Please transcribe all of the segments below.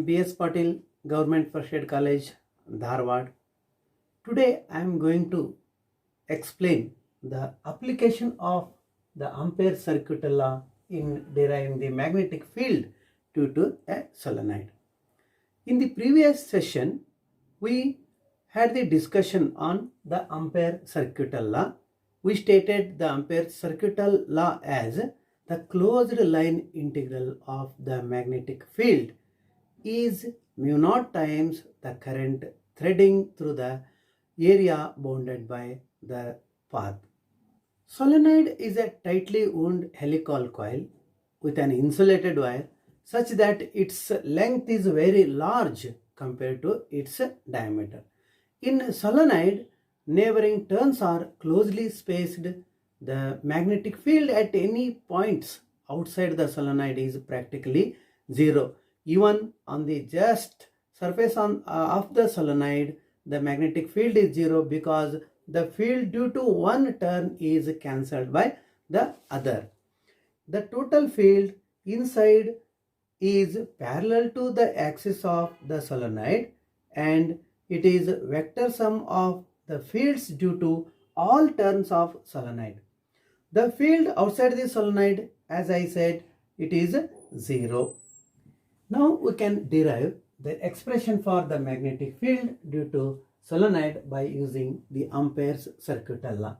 B.S. Patil, Government First Aid College, Dharwad. Today I am going to explain the application of the Ampere circuit law in deriving the magnetic field due to a solenoid. In the previous session, we had the discussion on the Ampere circuit law. We stated the Ampere circuit law as the closed line integral of the magnetic field is mu naught times the current threading through the area bounded by the path. Solenoid is a tightly wound helical coil with an insulated wire such that its length is very large compared to its diameter. In solenoid, neighboring turns are closely spaced. The magnetic field at any points outside the solenoid is practically zero. Even on the just surface of the solenoid, the magnetic field is zero because the field due to one turn is cancelled by the other. The total field inside is parallel to the axis of the solenoid and it is vector sum of the fields due to all turns of solenoid. The field outside the solenoid, as I said, it is zero. Now we can derive the expression for the magnetic field due to solenoid by using the Ampere's circuit law.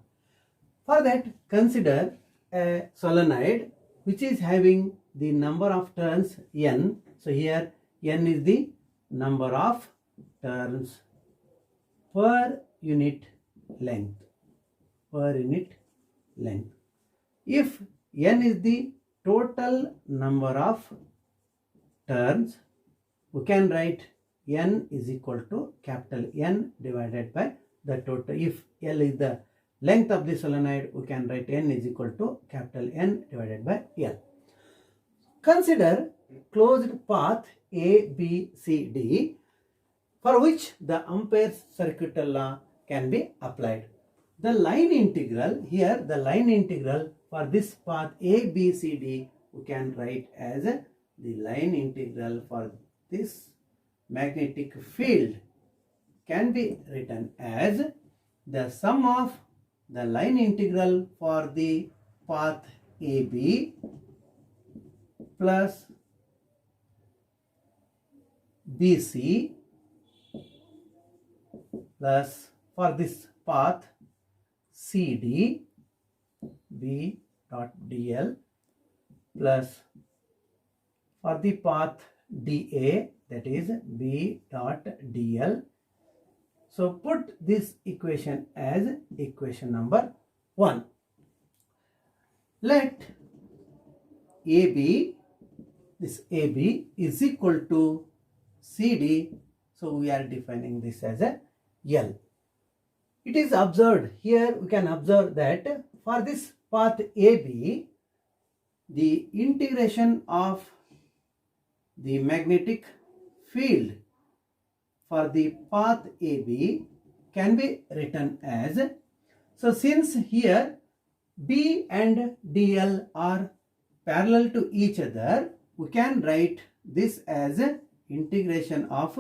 For that, consider a solenoid which is having the number of turns n. So here n is the number of turns per unit length. If n is the total number of turns, we can write n is equal to capital N divided by the total. If L is the length of the solenoid, we can write n is equal to capital N divided by L. Consider closed path A, B, C, D for which the Ampere's circuit law can be applied. The line integral, here the line integral for this path A, B, C, D, we can write as the line integral for this magnetic field can be written as the sum of the line integral for the path AB plus BC plus for this path CD B dot DL plus for the path DA, that is B dot DL. So put this equation as equation number 1. Let AB, this AB is equal to CD. So we are defining this as a L. It is observed here, we can observe that for this path AB, the integration of the magnetic field for the path AB can be written as, so since here B and DL are parallel to each other, we can write this as integration of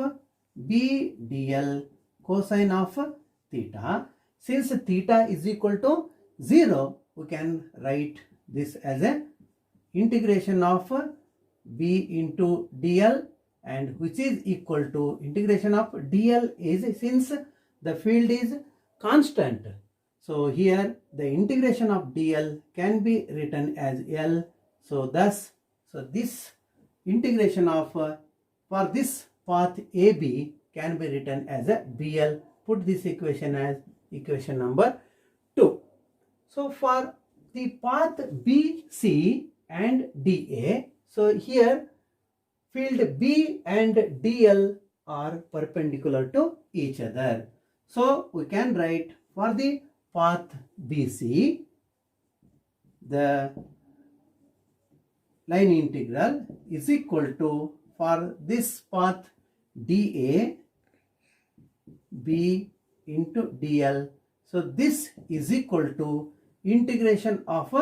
B DL cosine of theta. Since theta is equal to 0, we can write this as a integration of B into DL, and which is equal to integration of DL is, since the field is constant, so here the integration of DL can be written as L. So thus, this integration of for this path AB can be written as a BL. Put this equation as equation number 2. So for the path BC and DA, so here field B and DL are perpendicular to each other. So we can write for the path BC, the line integral is equal to, for this path DA, B into DL. So this is equal to integration of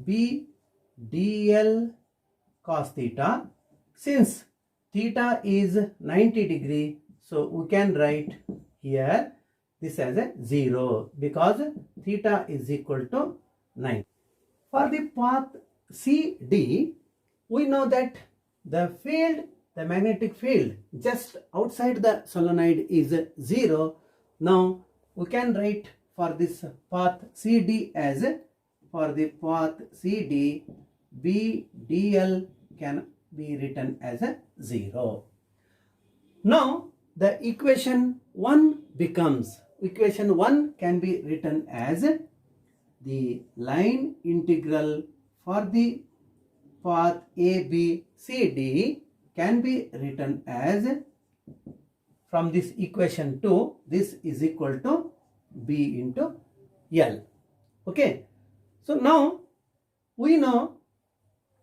B DL cos theta. Since theta is 90 degree. So we can write here this as a 0 because theta is equal to 90. For the path CD, we know that the field, the magnetic field just outside the solenoid is 0. Now we can write for this path CD as, for the path CD, B dl can be written as a 0. Now the equation 1 becomes, equation 1 can be written as the line integral for the path ABCD can be written as, from this equation 2, this is equal to B into L. Okay. So now we know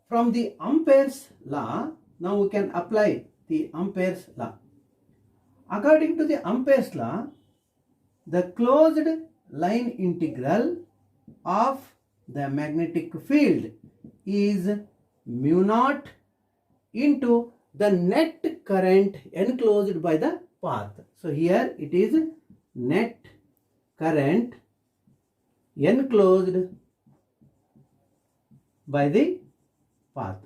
from the Ampere's law, now we can apply the Ampere's law. According to the Ampere's law, the closed line integral of the magnetic field is mu naught into the net current enclosed by the path. So here it is net current enclosed by the path.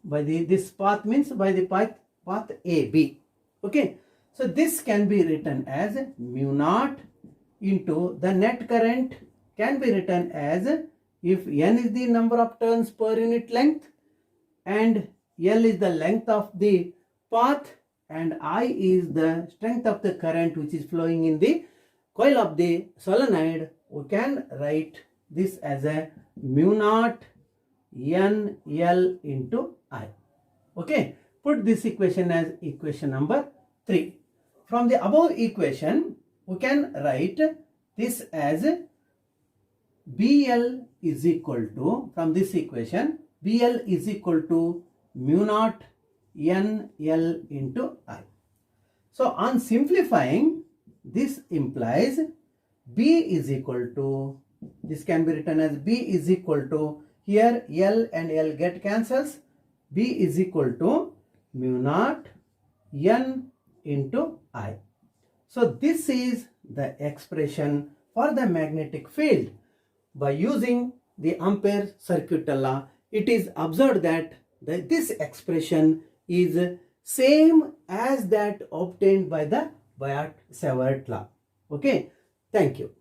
By this path means by the path AB. Okay. So this can be written as mu naught into the net current can be written as, if n is the number of turns per unit length and L is the length of the path and I is the strength of the current which is flowing in the coil of the solenoid, we can write this as a mu naught n L into I. Okay, put this equation as equation number 3. From the above equation, we can write this as BL is equal to, from this equation, BL is equal to mu naught n L into I. So on simplifying, this implies B is equal to, this can be written as B is equal to, here L and L get cancels, B is equal to mu naught n into I. So this is the expression for the magnetic field. By using the Ampere circuit law, it is observed that this expression is same as that obtained by the Biot-Savart law. Okay, thank you.